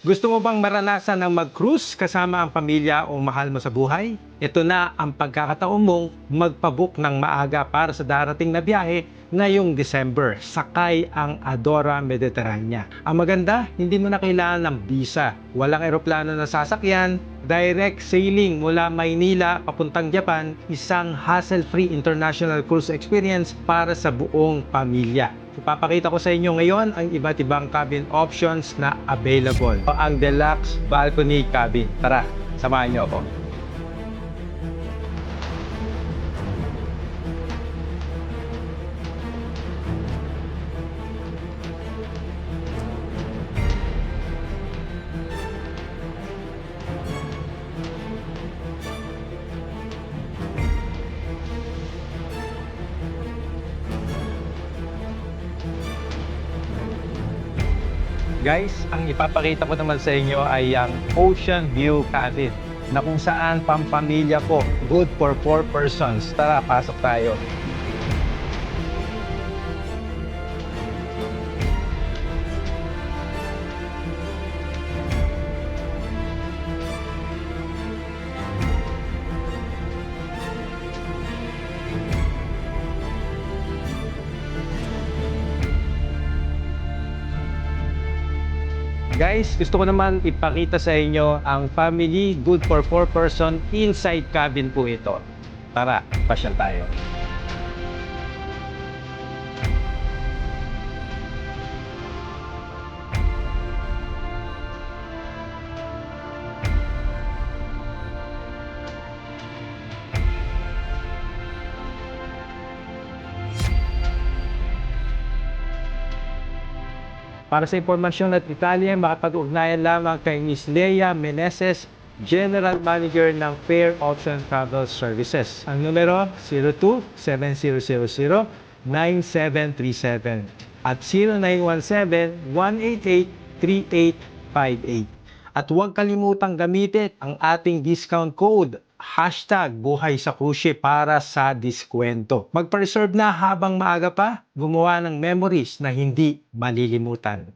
Gusto mo bang maranasan ng mag-cruise kasama ang pamilya o mahal mo sa buhay? Ito na ang pagkakataon mong magpabook ng maaga para sa darating na biyahe ngayong December. Sakay ang Adora Mediterranean. Ang maganda, hindi mo na kailangan ng visa. Walang eroplano na sasakyan, direct sailing mula Maynila papuntang Japan, isang hassle-free international cruise experience para sa buong pamilya. Ipapakita ko sa inyo ngayon ang iba't ibang cabin options na available. Ang deluxe balcony cabin. Tara, samahan niyo ako. Guys, ang ipapakita ko naman sa inyo ay ang Ocean View Cabin na kung saan pampamilya po, good for 4 persons. Tara, pasok tayo. Guys, gusto ko naman ipakita sa inyo ang family good for 4 person inside cabin po ito. Tara, pasyal tayo. Para sa impormasyon at detalye, makapag-ugnayan lamang kay Ms. Leia Meneses, General Manager ng Fair Option Travel Services. Ang numero 02-7000-9737 at 0917-188-3858. At huwag kalimutang gamitin ang ating discount code #buhay sa cruise ship para sa diskwento. Magpa-reserve na habang maaga pa, gumawa ng memories na hindi malilimutan.